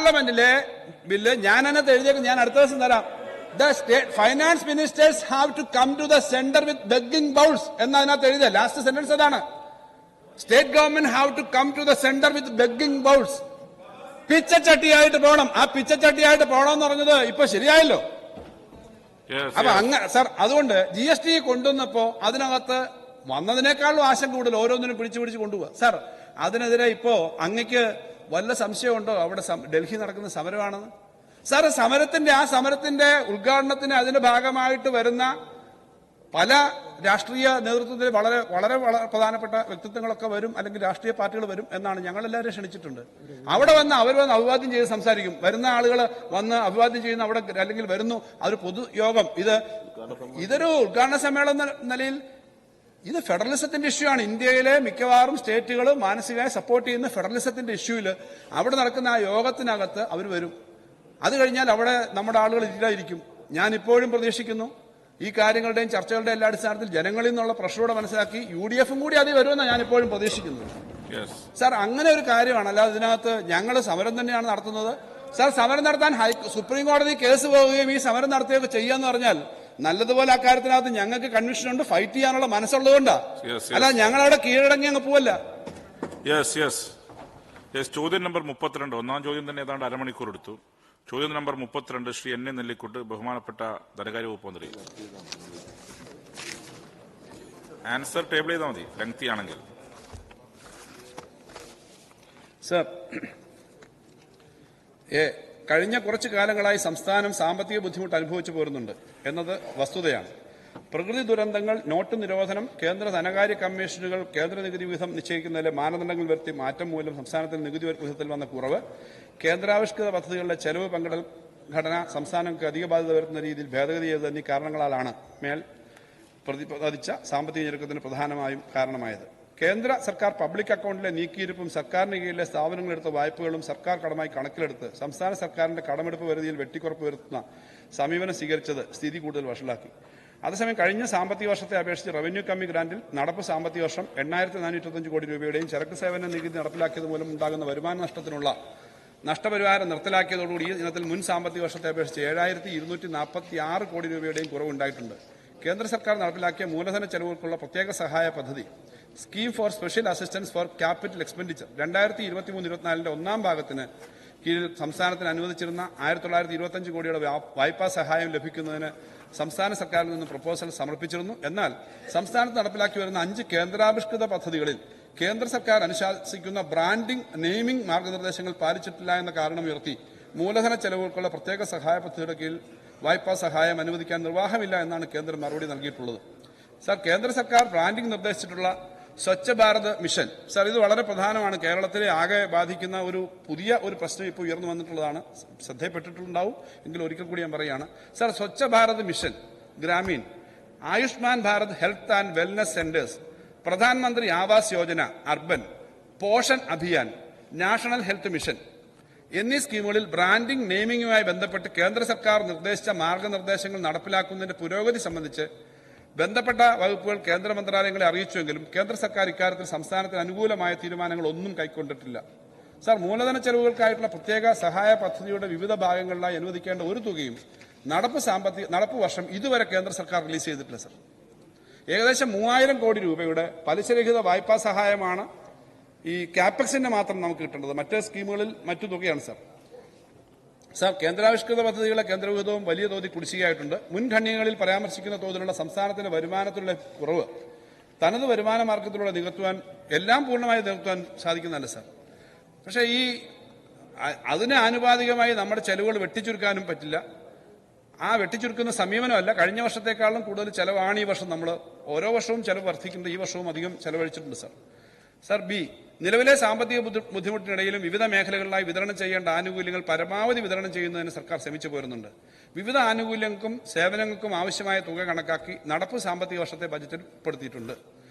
പാർലമെന്റിലെ ബില്ല് ഞാൻ അതിനകത്ത് എഴുതിയേക്കും, ഞാൻ അടുത്ത ദിവസം തരാം. The state finance ministers have to come to the center with begging bowls എന്നതിനകത്ത് എഴുതിയ ലാസ്റ്റ് സെന്റൻസ് അതാണ്. State government have to come to the centre with begging bowls. പിച്ചച്ചട്ടിയായിട്ട് പോകണം. ആ പിച്ചച്ചട്ടിയായിട്ട് പോകണമെന്ന് പറഞ്ഞത് ഇപ്പൊ ശരിയായല്ലോ. അപ്പൊ അങ്ങനെ സാർ, അതുകൊണ്ട് GST കൊണ്ടുവന്നപ്പോ അതിനകത്ത് വന്നതിനേക്കാളും ആശങ്ക കൂടുതൽ ഓരോന്നിനും പിടിച്ചു കൊണ്ടുപോവുക. സാർ, അതിനെതിരെ ഇപ്പോ അങ്ങക്ക് വല്ല സംശയമുണ്ടോ അവിടെ ഡൽഹി നടക്കുന്ന സമരമാണെന്ന്? സാർ, സമരത്തിന്റെ ഉദ്ഘാടനത്തിന് അതിന്റെ ഭാഗമായിട്ട് വരുന്ന പല രാഷ്ട്രീയ നേതൃത്വത്തിൽ വളരെ വളരെ വളരെ പ്രധാനപ്പെട്ട വ്യക്തിത്വങ്ങളൊക്കെ വരും, അല്ലെങ്കിൽ രാഷ്ട്രീയ പാർട്ടികൾ വരും എന്നാണ് ഞങ്ങളെല്ലാവരും ക്ഷണിച്ചിട്ടുണ്ട്. അവർ വന്ന് അഭിവാദ്യം ചെയ്ത് സംസാരിക്കും. വരുന്ന ആളുകൾ വന്ന് അഭിവാദ്യം ചെയ്യുന്ന അവിടെ അല്ലെങ്കിൽ വരുന്നു, അതൊരു പൊതുയോഗം. ഇതൊരു ഉദ്ഘാടന സമ്മേളനം എന്ന നിലയിൽ ഇത് ഫെഡറലിസത്തിന്റെ ഇഷ്യൂ ആണ്. ഇന്ത്യയിലെ മിക്കവാറും സ്റ്റേറ്റുകൾ മാനസികമായി സപ്പോർട്ട് ചെയ്യുന്ന ഫെഡറലിസത്തിന്റെ ഇഷ്യൂവിൽ അവിടെ നടക്കുന്ന ആ യോഗത്തിനകത്ത് അവർ വരും. അത് കഴിഞ്ഞാൽ അവിടെ നമ്മുടെ ആളുകൾ ഇല്ലായിരിക്കും. ഞാൻ ഇപ്പോഴും പ്രതീക്ഷിക്കുന്നു ഈ കാര്യങ്ങളുടെയും ചർച്ചകളുടെ എല്ലാ അടിസ്ഥാനത്തിൽ ജനങ്ങളിൽ നിന്നുള്ള പ്രഷറോടെ മനസ്സിലാക്കി UDF കൂടി അതിൽ വരുമെന്നാണ് ഞാൻ ഇപ്പോഴും പ്രതീക്ഷിക്കുന്നത്. സാർ, അങ്ങനെ ഒരു കാര്യമാണ്. അല്ലാതെ ഇതിനകത്ത് ഞങ്ങൾ സമരം തന്നെയാണ് നടത്തുന്നത്. സാർ, സമരം നടത്താൻ സുപ്രീം കോടതി കേസ് പോവുകയും ഈ സമരം നടത്തുകയൊക്കെ ചെയ്യാന്ന് പറഞ്ഞാൽ നല്ലതുപോലെ അക്കാര്യത്തിനകത്ത് ഞങ്ങൾക്ക് കൺവിഷൻ ഉണ്ട്, ഫൈറ്റ് ചെയ്യാനുള്ള മനസ്സുള്ളതുകൊണ്ടാ. അല്ല, ഞങ്ങളവിടെ കീഴടങ്ങി അങ്ങ് പോവല്ല. ചോദ്യം നമ്പർ 32, ഒന്നാം ചോദ്യം തന്നെ ഏതാണ്ട് അരമണിക്കൂർ എടുത്തു. ചോദ്യം നമ്പർ 32 ശ്രീ N. നെല്ലിക്കുട്ട്, ബഹുമാനപ്പെട്ട ധനകാര്യ വകുപ്പ് മന്ത്രി. ആൻസർ ടേബിൾ ചെയ്താൽ മതി, ലെങ്തി ആണെങ്കിൽ. സർ, കഴിഞ്ഞ കുറച്ചു കാലങ്ങളായി സംസ്ഥാനം സാമ്പത്തിക ബുദ്ധിമുട്ട് അനുഭവിച്ചു പോരുന്നുണ്ട് എന്നത് വസ്തുതയാണ്. പ്രകൃതി ദുരന്തങ്ങൾ, നോട്ട് നിരോധനം, കേന്ദ്ര ധനകാര്യ കമ്മീഷനുകൾ കേന്ദ്ര നികുതി വിഹിതം നിശ്ചയിക്കുന്നതിലെ മാനദണ്ഡങ്ങൾ വരുത്തി മാറ്റം മൂലം സംസ്ഥാനത്തിൽ നികുതി വിഹിതത്തിൽ വന്ന കുറവ്, കേന്ദ്രാവിഷ്കൃത പദ്ധതികളുടെ ചെലവ് പങ്കിടൽ ഘടന സംസ്ഥാനങ്ങൾക്ക് അധിക ബാധ്യത വരുത്തുന്ന രീതിയിൽ ഭേദഗതി ചെയ്തത് എന്നീ കാരണങ്ങളാലാണ് മേൽ പ്രതിപാദിച്ച സാമ്പത്തിക ഞെരുക്കത്തിന് പ്രധാനമായും കാരണമായത്. കേന്ദ്ര സർക്കാർ പബ്ലിക് അക്കൌണ്ടിലെ നീക്കിയിരിപ്പും സർക്കാരിന് കീഴിലെ സ്ഥാപനങ്ങളെടുത്ത വായ്പകളും സർക്കാർ കടമായി കണക്കിലെടുത്ത് സംസ്ഥാന സർക്കാരിന്റെ കടമെടുപ്പ് പരിധിയിൽ വെട്ടിക്കുറപ്പ് വരുത്തുന്ന സമീപനം സ്വീകരിച്ചത് സ്ഥിതി കൂടുതൽ വഷളാക്കി. അതേസമയം കഴിഞ്ഞ സാമ്പത്തിക വർഷത്തെ അപേക്ഷിച്ച് റവന്യൂ കമ്മി ഗ്രാന്റിൽ നടപ്പ് സാമ്പത്തിക വർഷം 8,425 കോടി രൂപയുടെയും ചരക്ക് സേവന നികുതി നടപ്പിലാക്കിയത് മൂലം ഉണ്ടാകുന്ന വരുമാന നഷ്ടത്തിനുള്ള നഷ്ടപരിഹാരം നിർത്തലാക്കിയതോടുകൂടി ഈ ഇനത്തിൽ മുൻ സാമ്പത്തിക വർഷത്തെ അപേക്ഷിച്ച് 7,246 കോടി രൂപയുടെയും കുറവുണ്ടായിട്ടുണ്ട്. കേന്ദ്ര സർക്കാർ നടപ്പിലാക്കിയ മൂലധന ചെലവുകൾക്കുള്ള പ്രത്യേക സഹായ പദ്ധതി scheme for special assistance for capital expenditure 2023-24 ഒന്നാം ഭാഗത്തിന് കീഴിൽ സംസ്ഥാനത്തിന് അനുവദിച്ചിരുന്ന 1,925 കോടിയുടെ വായ്പാ സഹായം ലഭിക്കുന്നതിന് സംസ്ഥാന സർക്കാരിൽ നിന്ന് പ്രപ്പോസൽ സമർപ്പിച്ചിരുന്നു. എന്നാൽ സംസ്ഥാനത്ത് നടപ്പിലാക്കി വരുന്ന 5 കേന്ദ്രാവിഷ്കൃത പദ്ധതികളിൽ കേന്ദ്ര സർക്കാർ അനുശാസിക്കുന്ന ബ്രാൻഡിംഗ്, നെയിമിംഗ് മാർഗനിർദ്ദേശങ്ങൾ പാലിച്ചിട്ടില്ല എന്ന കാരണമുയർത്തി മൂലധന ചെലവുകൾക്കുള്ള പ്രത്യേക സഹായ പദ്ധതിയുടെ കീഴിൽ വായ്പാ സഹായം അനുവദിക്കാൻ നിർവാഹമില്ല എന്നാണ് കേന്ദ്രം മറുപടി നൽകിയിട്ടുള്ളത്. സാർ, കേന്ദ്ര സർക്കാർ ബ്രാൻഡിംഗ് നിർദ്ദേശിച്ചിട്ടുള്ള സ്വച്ഛ് ഭാരത് മിഷൻ, സാർ, ഇത് വളരെ പ്രധാനമാണ്. കേരളത്തിലെ ആകെ ബാധിക്കുന്ന ഒരു പുതിയ ഒരു പ്രശ്നം ഇപ്പോൾ ഉയർന്നു വന്നിട്ടുള്ളതാണ്. ശ്രദ്ധയിൽപ്പെട്ടിട്ടുണ്ടാവും, എങ്കിലും ഒരിക്കൽ കൂടി ഞാൻ പറയുകയാണ്. Sir, Swachh Bharat mission Gramin, Ayushman Bharat health and wellness centres, Pradhan Mantri Awas Yojana urban, Poshan Abhiyan, national health mission എന്നീ സ്കീമുകളിൽ ബ്രാൻഡിംഗ്, നെയിമിംഗുമായി ബന്ധപ്പെട്ട് കേന്ദ്ര സർക്കാർ നിർദ്ദേശിച്ച മാർഗനിർദ്ദേശങ്ങൾ നടപ്പിലാക്കുന്നതിന്റെ പുരോഗതി സംബന്ധിച്ച് ബന്ധപ്പെട്ട വകുപ്പുകൾ കേന്ദ്ര മന്ത്രാലയങ്ങളെ അറിയിച്ചുവെങ്കിലും കേന്ദ്ര സർക്കാർ ഇക്കാര്യത്തിൽ സംസ്ഥാനത്തിന് അനുകൂലമായ തീരുമാനങ്ങൾ ഒന്നും കൈക്കൊണ്ടിട്ടില്ല. സാർ, മൂലധന ചെലവുകൾക്കായിട്ടുള്ള പ്രത്യേക സഹായ പദ്ധതിയുടെ വിവിധ ഭാഗങ്ങളിലായി അനുവദിക്കേണ്ട ഒരു തുകയും നടപ്പ് വർഷം ഇതുവരെ കേന്ദ്ര സർക്കാർ റിലീസ് ചെയ്തിട്ടില്ല. സാർ, ഏകദേശം 3,000 കോടി രൂപയുടെ പലിശരഹിത വായ്പാ സഹായമാണ് ഈ കാപ്പക്സിന്റെ മാത്രം നമുക്ക് കിട്ടേണ്ടത്. മറ്റ് സ്കീമുകളിൽ മറ്റു തുകയാണ്. സാർ, കേന്ദ്രാവിഷ്കൃത പദ്ധതികളെ കേന്ദ്രവിഹിതവും വലിയ തോതിൽ കുടിശ്ശികയായിട്ടുണ്ട്. മുൻഖണ്ഡികകളിൽ പരാമർശിക്കുന്ന തോതിലുള്ള സംസ്ഥാനത്തിന്റെ വരുമാനത്തിലുള്ള കുറവ് തനത് വരുമാന മാർഗത്തിലൂടെ നികത്തുവാൻ, എല്ലാം പൂർണ്ണമായി നികത്തുവാൻ സാധിക്കുന്നതല്ല സാർ. പക്ഷേ അതിന് ആനുപാതികമായി നമ്മുടെ ചെലവുകൾ വെട്ടിച്ചുരുക്കാനും പറ്റില്ല. ആ വെട്ടിച്ചുരുക്കുന്ന സമീപനമല്ല, കഴിഞ്ഞ വർഷത്തെക്കാളും കൂടുതൽ ചെലവാണ് ഈ വർഷം. നമ്മൾ ഓരോ വർഷവും ചെലവ് വർദ്ധിക്കുന്നുണ്ട്, ഈ വർഷവും അധികം ചെലവഴിച്ചിട്ടുണ്ട്. സാർ, ബി, നിലവിലെ സാമ്പത്തിക ബുദ്ധിമുട്ടിനിടയിലും വിവിധ മേഖലകളിലായി വിതരണം ചെയ്യേണ്ട ആനുകൂല്യങ്ങൾ പരമാവധി വിതരണം ചെയ്യുന്നതിന് സർക്കാർ ശ്രമിച്ചു പോരുന്നുണ്ട്. വിവിധ ആനുകൂല്യങ്ങൾക്കും സേവനങ്ങൾക്കും ആവശ്യമായ തുക കണക്കാക്കി നടപ്പ് സാമ്പത്തിക വർഷത്തെ ബജറ്റിൽ ഉൾപ്പെടുത്തിയിട്ടുണ്ട്.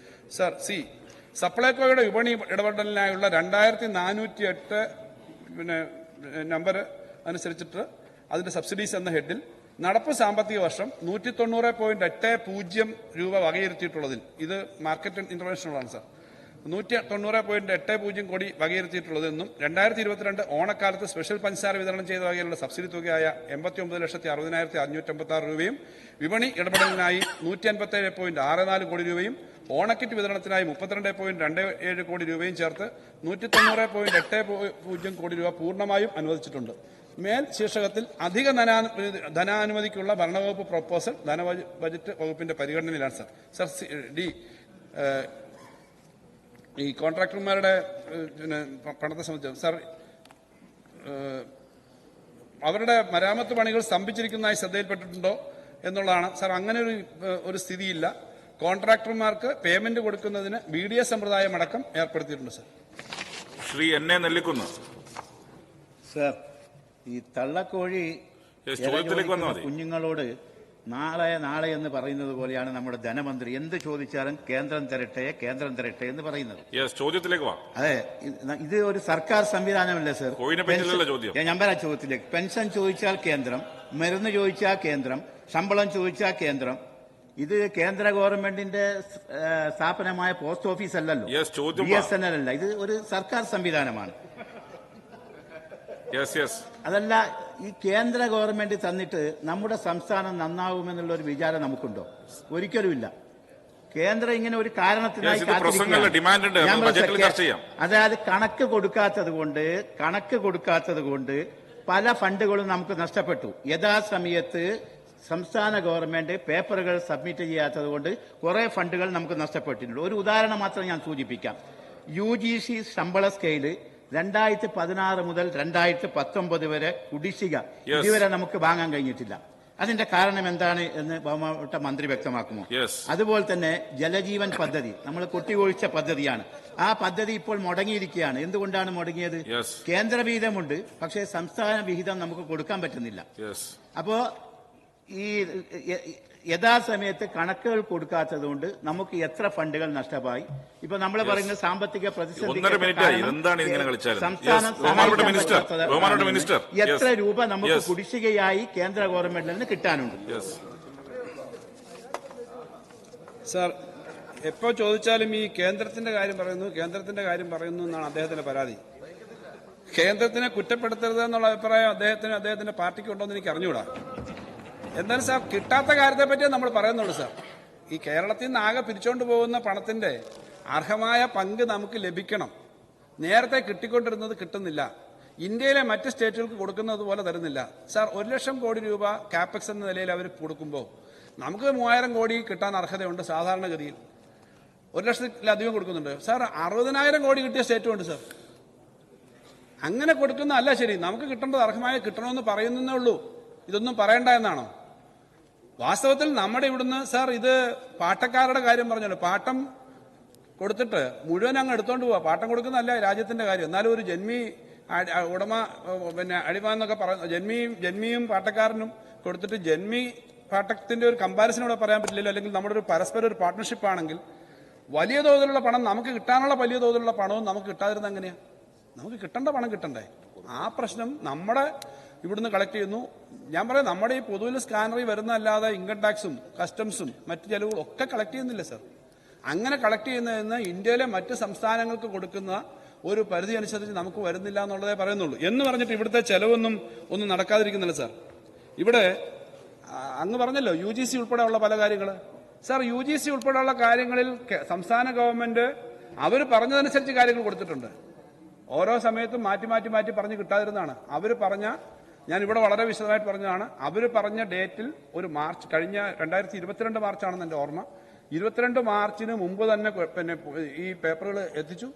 സാർ, സി, സപ്ലൈകോയുടെ വിപണി ഇടപെടലിനായുള്ള 2,408 നമ്പർ അനുസരിച്ചിട്ട് അതിന്റെ സബ്സിഡീസ് എന്ന ഹെഡിൽ നടപ്പ് സാമ്പത്തിക വർഷം 190.80 രൂപ വകയിരുത്തിയിട്ടുള്ളതിൽ ഇത് മാർക്കറ്റ് ഇന്റർവെൻഷനുകളാണ്. സാർ, 190.80 കോടി വകയിരുത്തിയിട്ടുള്ളതെന്നും 2022 ഓണക്കാലത്ത് സ്പെഷ്യൽ പഞ്ചസാര വിതരണം ചെയ്ത വകയിലുള്ള സബ്സിഡി തുകയായ 89,60,556 രൂപയും വിപണി ഇടപെടലിനായി 157.64 കോടി രൂപയും ഓണക്കിറ്റ് വിതരണത്തിനായി 32.27 കോടി രൂപയും ചേർത്ത് 190.80 കോടി രൂപ പൂർണ്ണമായും അനുവദിച്ചിട്ടുണ്ട്. മേൽ ശീർഷകത്തിൽ അധിക ധനാനുമതിക്കുള്ള ഭരണവകുപ്പ് പ്രൊപ്പോസൽ ബജറ്റ് വകുപ്പിന്റെ പരിഗണനയിലാണ് സർ. ഡി ഈ കോൺട്രാക്ടർമാരുടെ പണത്തെ സംബന്ധിച്ച് സർ, അവരുടെ മരാമത്ത് പണികൾ സ്തംഭിച്ചിരിക്കുന്നതായി ശ്രദ്ധയിൽപ്പെട്ടിട്ടുണ്ടോ എന്നുള്ളതാണ് സർ. അങ്ങനെ ഒരു സ്ഥിതിയില്ല. കോൺട്രാക്ടർമാർക്ക് പേയ്മെന്റ് കൊടുക്കുന്നതിന് BDS സമ്പ്രദായം അടക്കം ഏർപ്പെടുത്തിയിട്ടുണ്ട് sir. Shri N A Nellikkunnu. Sir, ഈ തള്ളക്കോഴി കുഞ്ഞുങ്ങളോട് നാളെ എന്ന് പറയുന്നത് പോലെയാണ് നമ്മുടെ ധനമന്ത്രി എന്ത് ചോദിച്ചാലും കേന്ദ്രം തരട്ടെ എന്ന് പറയുന്നത്. ചോദ്യത്തിലേക്ക് വാ. അതെ, ഇത് ഒരു സർക്കാർ സംവിധാനമല്ലേ സർ? ഞാൻ പറയാം ചോദ്യത്തിലേക്ക്. പെൻഷൻ ചോദിച്ചാൽ കേന്ദ്രം, മരുന്ന് ചോദിച്ചാൽ കേന്ദ്രം, ശമ്പളം ചോദിച്ചാൽ കേന്ദ്രം. ഇത് കേന്ദ്ര ഗവൺമെന്റിന്റെ സ്ഥാപനമായ പോസ്റ്റ് ഓഫീസ് അല്ലല്ലോ, BSNL അല്ല. ഇത് ഒരു സർക്കാർ സംവിധാനമാണ്. അതല്ല, ഈ കേന്ദ്ര ഗവൺമെന്റ് തന്നിട്ട് നമ്മുടെ സംസ്ഥാനം നന്നാവുമെന്നുള്ള ഒരു വിചാരം നമുക്കുണ്ടോ? ഒരിക്കലുമില്ല. കേന്ദ്രം ഇങ്ങനെ ഒരു കാരണത്തിനായി അതായത് കണക്ക് കൊടുക്കാത്തത് കൊണ്ട് പല ഫണ്ടുകളും നമുക്ക് നഷ്ടപ്പെട്ടു. യഥാസമയത്ത് സംസ്ഥാന ഗവൺമെന്റ് പേപ്പറുകൾ സബ്മിറ്റ് ചെയ്യാത്തത് കൊണ്ട് കുറെ ഫണ്ടുകൾ നമുക്ക് നഷ്ടപ്പെട്ടിട്ടുണ്ട്. ഒരു ഉദാഹരണം മാത്രം ഞാൻ സൂചിപ്പിക്കാം. UGC ശമ്പള സ്കെയില് 2016 മുതൽ 2019 വരെ കുടിശ്ശിക ഇതുവരെ നമുക്ക് വാങ്ങാൻ കഴിഞ്ഞിട്ടില്ല. അതിന്റെ കാരണം എന്താണ് എന്ന് ബഹുമാനപ്പെട്ട മന്ത്രി വ്യക്തമാക്കുമോ? അതുപോലെ തന്നെ ജലജീവൻ പദ്ധതി നമ്മൾ കൊട്ടിയൊഴിച്ച പദ്ധതിയാണ്. ആ പദ്ധതി ഇപ്പോൾ മുടങ്ങിയിരിക്കുകയാണ്. എന്തുകൊണ്ടാണ് മുടങ്ങിയത്? കേന്ദ്ര വിഹിതമുണ്ട്, പക്ഷേ സംസ്ഥാന വിഹിതം നമുക്ക് കൊടുക്കാൻ പറ്റുന്നില്ല. അപ്പോ ഈ യഥാസമയത്ത് കണക്കുകൾ കൊടുക്കാത്തതുകൊണ്ട് നമുക്ക് എത്ര ഫണ്ടുകൾ നഷ്ടമായി. ഇപ്പൊ നമ്മൾ പറയുന്ന സാമ്പത്തിക പ്രതിസന്ധി സംസ്ഥാനം എത്ര രൂപ നമുക്ക് കുടിശ്ശികയായി കേന്ദ്ര ഗവൺമെന്റിൽ നിന്ന് കിട്ടാനുണ്ട്. സാർ, എപ്പോ ചോദിച്ചാലും ഈ കേന്ദ്രത്തിന്റെ കാര്യം പറയുന്നു എന്നാണ് അദ്ദേഹത്തിന്റെ പരാതി. കേന്ദ്രത്തിനെ കുറ്റപ്പെടുത്തരുത് എന്നുള്ള അഭിപ്രായം അദ്ദേഹത്തിന്റെ പാർട്ടിക്ക് ഉണ്ടോ എന്ന് എനിക്ക് അറിഞ്ഞുകൂടാ. എന്നാലും സാർ, കിട്ടാത്ത കാര്യത്തെ പറ്റിയേ നമ്മൾ പറയുന്നുള്ളൂ സാർ. ഈ കേരളത്തിൽ നിന്ന് ആകെ പിരിച്ചുകൊണ്ട് പോകുന്ന പണത്തിന്റെ അർഹമായ പങ്ക് നമുക്ക് ലഭിക്കണം. നേരത്തെ കിട്ടിക്കൊണ്ടിരുന്നത് കിട്ടുന്നില്ല. ഇന്ത്യയിലെ മറ്റ് സ്റ്റേറ്റുകൾക്ക് കൊടുക്കുന്നത് പോലെ തരുന്നില്ല സാർ. 1 ലക്ഷം കോടി രൂപ കാപ്പക്സ് എന്ന നിലയിൽ അവർ കൊടുക്കുമ്പോൾ നമുക്ക് 3000 കോടി കിട്ടാൻ അർഹതയുണ്ട് സാധാരണഗതിയിൽ. 1 ലക്ഷത്തിലധികം കൊടുക്കുന്നുണ്ട് സാർ. 60,000 കോടി കിട്ടിയ സ്റ്റേറ്റും ഉണ്ട് സാർ. അങ്ങനെ കൊടുക്കുന്ന അല്ല ശരി. നമുക്ക് കിട്ടേണ്ടത് അർഹമായി കിട്ടണമെന്ന് പറയുന്നേ ഉള്ളൂ. ഇതൊന്നും പറയണ്ട എന്നാണോ? വാസ്തവത്തിൽ നമ്മുടെ ഇവിടുന്ന് സാർ, ഇത് പാട്ടക്കാരുടെ കാര്യം പറഞ്ഞല്ലോ. പാട്ടം കൊടുത്തിട്ട് മുഴുവൻ അങ്ങ് എടുത്തോണ്ട് പോവാ. പാട്ടം കൊടുക്കുന്നതല്ല രാജ്യത്തിന്റെ കാര്യം. എന്നാലും ഒരു ജന്മി ഉടമ അടിമ എന്നൊക്കെ പറയുന്ന ജന്മിയും പാട്ടക്കാരനും കൊടുത്തിട്ട് ജന്മി പാട്ടത്തിന്റെ ഒരു കമ്പാരിസൺ ഇവിടെ പറയാൻ പറ്റില്ലല്ലോ. അല്ലെങ്കിൽ നമ്മുടെ ഒരു പരസ്പര ഒരു പാർട്ട്ണർഷിപ്പ് ആണെങ്കിൽ വലിയ തോതിലുള്ള പണം നമുക്ക് കിട്ടാനുള്ള വലിയ തോതിലുള്ള പണവും നമുക്ക് കിട്ടാതിരുന്ന എങ്ങനെയാ? നമുക്ക് കിട്ടേണ്ട പണം കിട്ടണ്ടേ? ആ പ്രശ്നം നമ്മുടെ ഇവിടുന്ന് കളക്ട് ചെയ്യുന്നു. ഞാൻ പറയാം, നമ്മുടെ ഈ പൊതുവിൽ സ്കാനറിൽ വരുന്നതല്ലാതെ ഇൻകം ടാക്സും കസ്റ്റംസും മറ്റു ചെലവുകളും ഒക്കെ കളക്ട് ചെയ്യുന്നില്ല സാർ. അങ്ങനെ കളക്ട് ചെയ്യുന്നതെന്ന് ഇന്ത്യയിലെ മറ്റ് സംസ്ഥാനങ്ങൾക്ക് കൊടുക്കുന്ന ഒരു പരിധി അനുസരിച്ച് നമുക്ക് വരുന്നില്ല എന്നുള്ളതേ പറയുന്നുള്ളൂ. എന്ന് പറഞ്ഞിട്ട് ഇവിടുത്തെ ചെലവൊന്നും നടക്കാതിരിക്കുന്നില്ല സാർ. ഇവിടെ അങ്ങ് പറഞ്ഞല്ലോ UGC ഉൾപ്പെടെയുള്ള പല കാര്യങ്ങൾ സാർ. UGC ഉൾപ്പെടെയുള്ള കാര്യങ്ങളിൽ സംസ്ഥാന ഗവൺമെന്റ് അവർ പറഞ്ഞതനുസരിച്ച് കാര്യങ്ങൾ കൊടുത്തിട്ടുണ്ട്. ഓരോ സമയത്തും മാറ്റി പറഞ്ഞ് കിട്ടാതിരുന്നതാണ്. അവർ പറഞ്ഞ, ഞാൻ ഇവിടെ വളരെ വിശദമായിട്ട് പറഞ്ഞതാണ്, അവർ പറഞ്ഞ ഡേറ്റിൽ ഒരു മാർച്ച് കഴിഞ്ഞ 2022 മാർച്ചാണെന്ന് എൻ്റെ ഓർമ്മ. 22 മാർച്ചിന് മുമ്പ് തന്നെ പിന്നെ ഈ പേപ്പറുകൾ എത്തിച്ചു.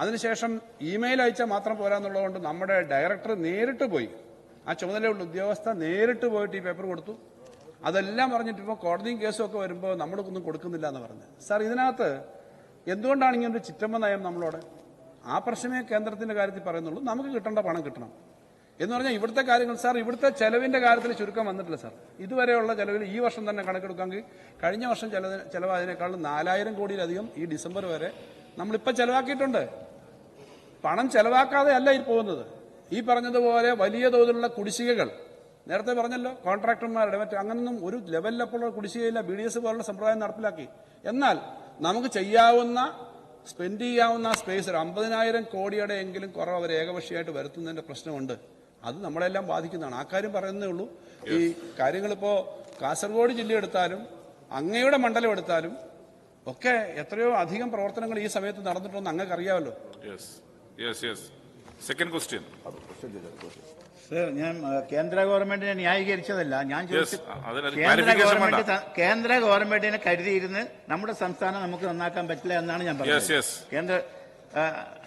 അതിനുശേഷം ഇമെയിൽ അയച്ചാൽ മാത്രം പോരാന്നുള്ളതുകൊണ്ട് നമ്മുടെ ഡയറക്ടർ നേരിട്ട് പോയി, ആ ചുമതലയുള്ള ഉദ്യോഗസ്ഥ നേരിട്ട് പോയിട്ട് ഈ പേപ്പർ കൊടുത്തു. അതെല്ലാം പറഞ്ഞിട്ട് ഇപ്പോൾ കോടതിയും കേസും ഒക്കെ വരുമ്പോൾ നമ്മളൊന്നും കൊടുക്കുന്നില്ല എന്ന് പറഞ്ഞത്. സാർ, ഇതിനകത്ത് എന്തുകൊണ്ടാണ് ഇങ്ങനൊരു ചിറ്റമ്മ നയം നമ്മളോട്? ആ പ്രശ്നമേ കേന്ദ്രത്തിന്റെ കാര്യത്തിൽ പറയുന്നുള്ളൂ. നമുക്ക് കിട്ടേണ്ട പണം കിട്ടണം എന്ന് പറഞ്ഞാൽ ഇവിടുത്തെ കാര്യങ്ങൾ സാർ, ഇവിടുത്തെ ചെലവിന്റെ കാര്യത്തിൽ ചുരുക്കം വന്നിട്ടില്ല സാർ. ഇതുവരെയുള്ള ചെലവിൽ ഈ വർഷം തന്നെ കണക്കെടുക്കാമെങ്കിൽ കഴിഞ്ഞ വർഷം ചെലവായതിനേക്കാളും 4000 കോടിയിലധികം ഈ ഡിസംബർ വരെ നമ്മളിപ്പോൾ ചെലവാക്കിയിട്ടുണ്ട്. പണം ചെലവാക്കാതെ അല്ല ഇത് പോകുന്നത്. ഈ പറഞ്ഞതുപോലെ വലിയ തോതിലുള്ള കുടിശ്ശികകൾ നേരത്തെ പറഞ്ഞല്ലോ, കോൺട്രാക്ടർമാരുടെ അങ്ങനൊന്നും ഒരു ലെവലിലപ്പോൾ കുടിശ്ശികയില്ല. BDS പോലുള്ള സമ്പ്രദായം നടപ്പിലാക്കി. എന്നാൽ നമുക്ക് ചെയ്യാവുന്ന സ്പെൻഡ് ചെയ്യാവുന്ന സ്പേസ് ഒരു 50,000 കോടിയുടെ എങ്കിലും കുറവ് അവർ ഏകപക്ഷീയമായിട്ട് വരുത്തുന്നതിന്റെ പ്രശ്നമുണ്ട്. അത് നമ്മളെല്ലാം ബാധിക്കുന്നതാണ്. ആ കാര്യം പറയുന്നേ ഉള്ളൂ. ഈ കാര്യങ്ങളിപ്പോ കാസർഗോഡ് ജില്ല എടുത്താലും അങ്ങയുടെ മണ്ഡലം എടുത്താലും ഒക്കെ എത്രയോ അധികം പ്രവർത്തനങ്ങൾ ഈ സമയത്ത് നടന്നിട്ടുണ്ടെന്ന് അങ്ങക്ക് അറിയാമല്ലോ. Second question. സർ, ഞാൻ കേന്ദ്ര ഗവൺമെന്റിനെ ന്യായീകരിച്ചതല്ല. ഞാൻ കേന്ദ്ര ഗവൺമെന്റിനെ കരുതിയിരുന്ന് നമ്മുടെ സംസ്ഥാനം നമുക്ക് നന്നാക്കാൻ പറ്റില്ല എന്നാണ് ഞാൻ പറഞ്ഞത്.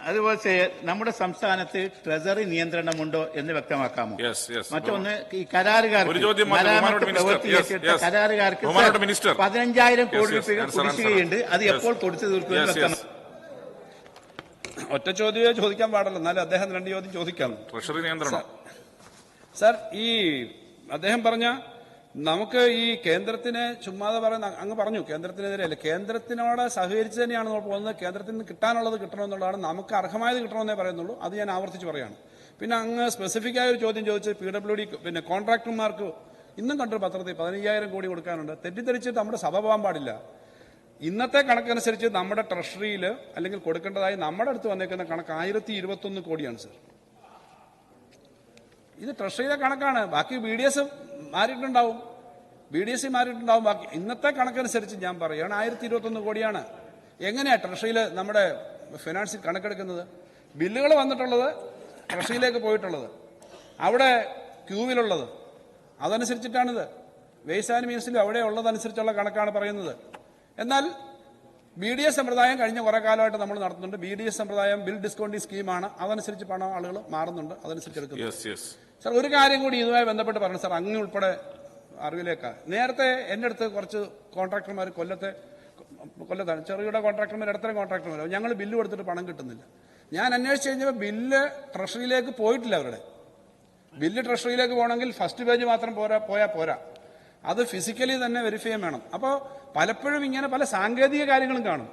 അതുപോലെ നമ്മുടെ സംസ്ഥാനത്ത് ട്രഷറി നിയന്ത്രണമുണ്ടോ എന്ന് വ്യക്തമാക്കാമോ? മറ്റൊന്ന്, ഈ കരാറുകാർക്ക് 15,000 കോടി രൂപ കുടിശ്ശികയുണ്ട്. അത് എപ്പോൾ കൊടുത്തു തീർക്കുമെന്ന് വ്യക്തമാക്കും. ഒറ്റ ചോദ്യമേ ചോദിക്കാൻ പാടുള്ളൂ, എന്നാലും അദ്ദേഹം 2 ചോദ്യം ചോദിക്കാം. ട്രഷറി നിയന്ത്രണം സാർ, ഈ അദ്ദേഹം പറഞ്ഞ നമുക്ക് ഈ കേന്ദ്രത്തിന് ചുമ്മാതെ പറയുന്ന അങ്ങ് പറഞ്ഞു കേന്ദ്രത്തിനെതിരെയല്ല, കേന്ദ്രത്തിനോട് സഹകരിച്ച് തന്നെയാണ് നമ്മൾ പോകുന്നത്. കേന്ദ്രത്തിൽ നിന്ന് കിട്ടാനുള്ളത് കിട്ടണമെന്നുള്ളതാണ്, നമുക്ക് അർഹമായത് കിട്ടണമെന്നേ പറയുന്നുള്ളൂ. അത് ഞാൻ ആവർത്തിച്ച് പറയാണ്. പിന്നെ അങ്ങ് സ്പെസിഫിക് ആയ ഒരു ചോദ്യം ചോദിച്ച് PWD പിന്നെ കോൺട്രാക്ടർമാർക്ക് ഇന്നും കണ്ടൊരു പത്രത്തിൽ 15,000 കോടി കൊടുക്കാനുണ്ട്. തെറ്റിദ്ധരിച്ചിട്ട് നമ്മുടെ സഭ പോകാൻ പാടില്ല. ഇന്നത്തെ കണക്കനുസരിച്ച് നമ്മുടെ ട്രഷറിയിൽ അല്ലെങ്കിൽ കൊടുക്കേണ്ടതായി നമ്മുടെ അടുത്ത് വന്നേക്കുന്ന കണക്ക് 1021 കോടിയാണ് സർ. ഇത് ട്രഷറിയിലെ കണക്കാണ്. ബാക്കി BDS മാറിയിട്ടുണ്ടാവും, BDS മാറിയിട്ടുണ്ടാവും. ബാക്കി ഇന്നത്തെ കണക്കനുസരിച്ച് ഞാൻ പറയുകയാണ് 1021 കോടിയാണ്. എങ്ങനെയാണ് ട്രഷറിയിൽ നമ്മുടെ ഫിനാൻസിൽ കണക്കെടുക്കുന്നത്? ബില്ലുകൾ വന്നിട്ടുള്ളത്, ട്രഷറിയിലേക്ക് പോയിട്ടുള്ളത്, അവിടെ ക്യൂവിലുള്ളത്, അതനുസരിച്ചിട്ടാണിത്. വേസ്റ്റ് ആൻഡ് മീൻസിലും അവിടെ ഉള്ളതനുസരിച്ചുള്ള കണക്കാണ് പറയുന്നത്. എന്നാൽ BDS സമ്പ്രദായം കഴിഞ്ഞ കുറെ കാലമായിട്ട് നമ്മൾ നടത്തുന്നുണ്ട്. BDS സമ്പ്രദായം ബിൽ ഡിസ്കൗണ്ടിങ് സ്കീമാണ്. അതനുസരിച്ച് പണം ആളുകൾ മാറുന്നുണ്ട്, അതനുസരിച്ച് എടുക്കുന്നു. സാർ, ഒരു കാര്യം കൂടി ഇതുമായി ബന്ധപ്പെട്ട് പറഞ്ഞു സാർ, അങ്ങ് ഉൾപ്പെടെ അറിവിലേക്കാ. നേരത്തെ എൻ്റെ അടുത്ത് കുറച്ച് കോൺട്രാക്ടർമാർ കൊല്ലത്താണ്, ചെറുകിട കോൺട്രാക്ടർമാർ, ഇടത്തരം കോൺട്രാക്ടർമാർ, ഞങ്ങൾ ബില്ല് കൊടുത്തിട്ട് പണം കിട്ടുന്നില്ല. ഞാൻ അന്വേഷിച്ച് കഴിഞ്ഞപ്പോൾ ബില്ല് ട്രഷറിയിലേക്ക് പോയിട്ടില്ല. അവരുടെ ബില്ല് ട്രഷറിയിലേക്ക് പോകണമെങ്കിൽ ഫസ്റ്റ് പേജ് മാത്രം പോയാൽ പോരാ, അത് ഫിസിക്കലി തന്നെ വെരിഫൈ ചെയ്യാൻ വേണം. അപ്പോൾ പലപ്പോഴും ഇങ്ങനെ പല സാങ്കേതിക കാര്യങ്ങളും കാണും.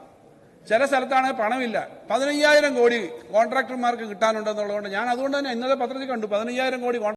ചില സ്ഥലത്താണ് പണമില്ല. 15,000 കോടി കോൺട്രാക്ടർമാർക്ക് കിട്ടാനുണ്ടെന്നുള്ളതുകൊണ്ട് ഞാൻ അതുകൊണ്ട് തന്നെ ഇന്നത്തെ പത്രത്തിൽ കണ്ടു 15,000 കോടി